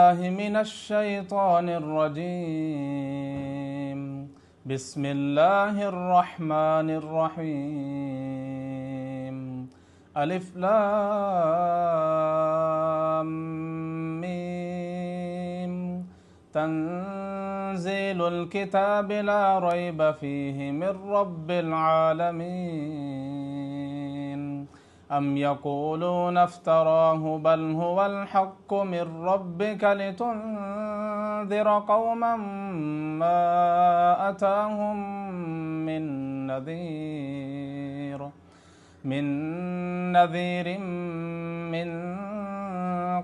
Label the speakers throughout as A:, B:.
A: بالله من الشيطان الرجيم. بسم الله الرحمن الرحيم. ألف لام ميم. تنزيل الكتاب لا ريب فيه من رب العالمين. أم يقولون افتراه بل هو الحق من ربك لتنذر قوما ما أتاهم من نذير من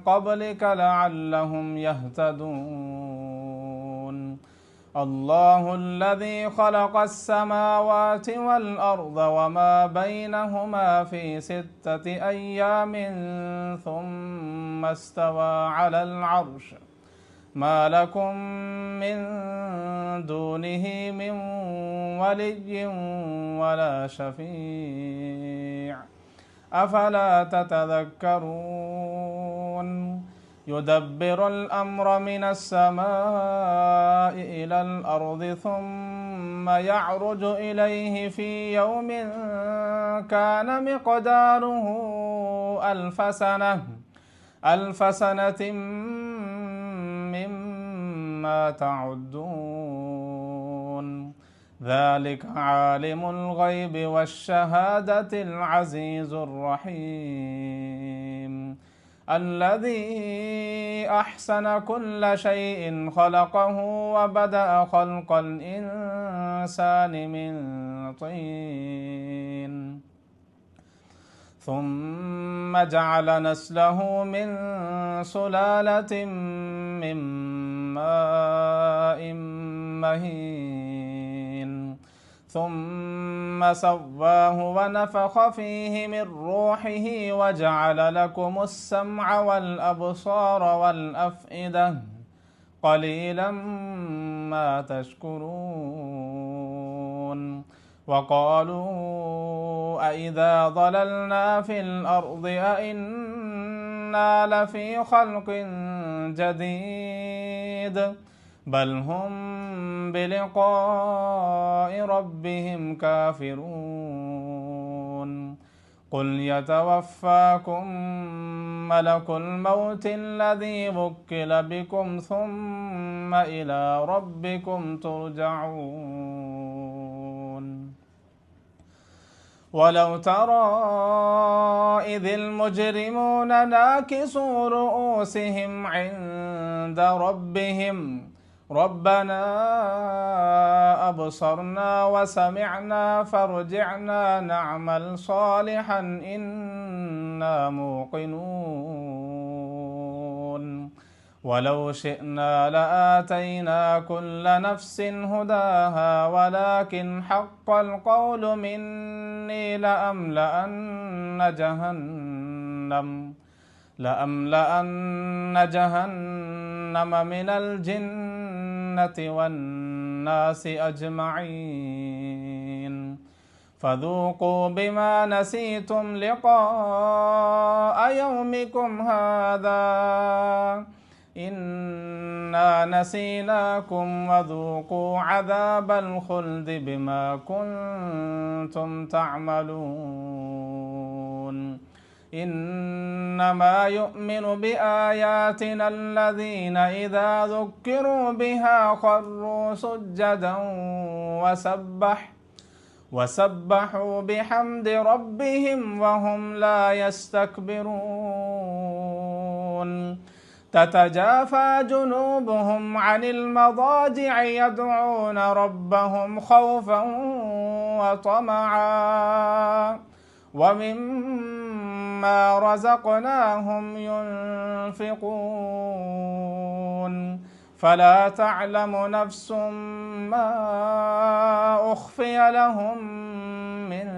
A: قبلك لعلهم يهتدون. الله الذي خلق السماوات والأرض وما بينهما في 6 أيام ثم استوى على العرش. ما لكم من دونه من ولي ولا شفيع أفلا تتذكرون. يدبر الأمر من السماء إلى الأرض ثم يعرج إليه في يوم كان مقداره ألف سنة مما تعدون. ذلك عالم الغيب والشهادة العزيز الرحيم. الذي أحسن كل شيء خلقه وبدأ خلق الإنسان من طين ثم جعل نسله من سلالة من ماء مهين ثم سواه ونفخ فيه من روحه وجعل لكم السمع والأبصار والأفئدة قليلا ما تشكرون. وقالوا أإذا ضللنا في الأرض أإنا لفي خلق جديد بل هم بلقاء ربهم كافرون. قل يتوفاكم ملك الموت الذي وكل بكم ثم إلى ربكم ترجعون. ولو ترى إذ المجرمون ناكسوا رؤوسهم عند ربهم ربنا أبصرنا وسمعنا فارجعنا نعمل صالحا إنا موقنون. ولو شئنا لآتينا كل نفس هداها ولكن حق القول مني لأملأن جهنم من الجنة والناس أجمعين. فذوقوا بما نسيتم لقاء يومكم هذا إنا نسيناكم وذوقوا عذاب الخلد بما كنتم تعملون. إنما يؤمن بآياتنا الذين إذا ذكروا بها خروا سجدا وسبحوا بحمد ربهم وهم لا يستكبرون. تتجافى جنوبهم عن المضاجع يدعون ربهم خوفا وطمعا ومما رزقناهم ينفقون. فلا تعلم نفس ما أخفي لهم من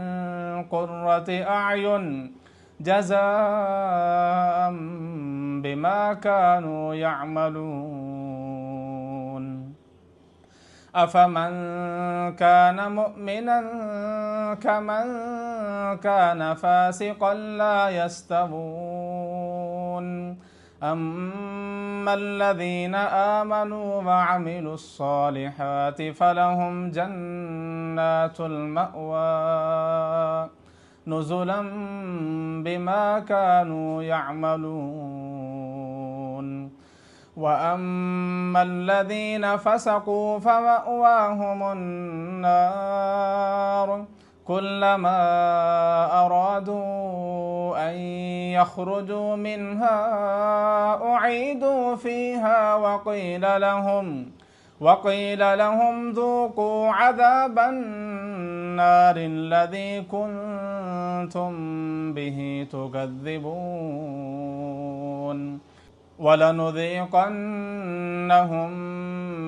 A: قرة أعين جزاء بما كانوا يعملون. أفمن كان مؤمنا كمن كان فاسقا لا يستوون أما الذين آمنوا وعملوا الصالحات فلهم جنات المأوى نزلا بما كانوا يعملون. وأما الذين فسقوا فمأواهم النار كلما أرادوا أن يخرجوا منها أعيدوا فيها وقيل لهم ذوقوا عذاب النار الذي كنتم به تكذبون. ولنذيقنهم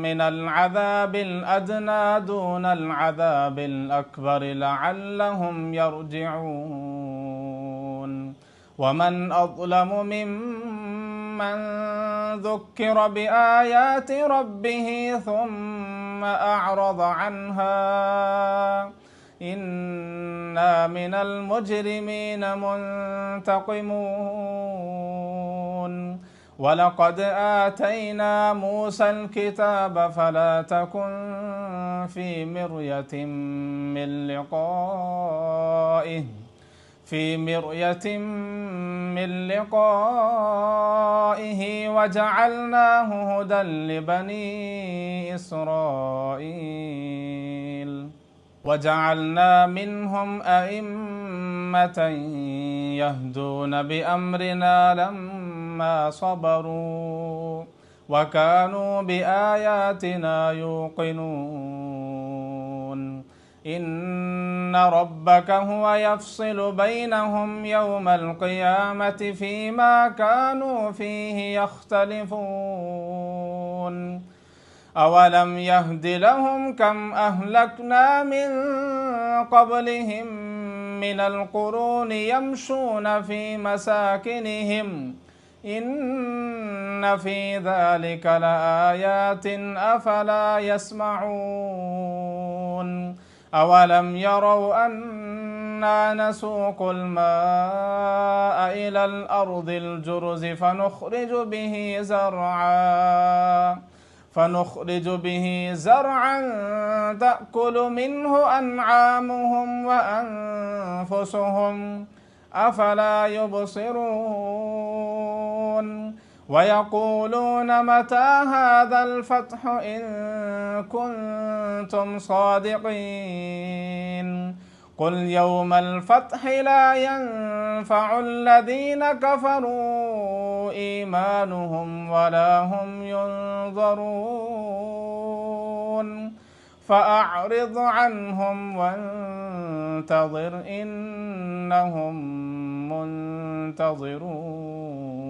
A: من العذاب الأدنى دون العذاب الأكبر لعلهم يرجعون. ومن أظلم ممن ذكر بآيات ربه ثم أعرض عنها إنا من المجرمين منتقمون. ولقد آتينا موسى الكتاب فلا تكن في مرية من لقائه وجعلناه هدى لبني إسرائيل وجعلنا منهم أئمة يهدون بأمرنا لما صبروا وكانوا بآياتنا يوقنون. إن ربك هو يفصل بينهم يوم القيامة فيما كانوا فيه يختلفون. أولم يهد لهم كم أهلكنا من قبلهم من القرون يمشون في مساكنهم إن في ذلك لآيات أفلا يسمعون. أولم يروا أنا نسوق الماء إلى الأرض الجرز فنخرج به زرعا تأكل منه أنعامهم وأنفسهم أفلا يبصرون. ويقولون متى هذا الفتح إن كنتم صادقين قل يوم الفتح لا ينفع الذين كفروا إيمانهم ولا هم ينظرون. فأعرض عنهم وانتظر إنهم منتظرون.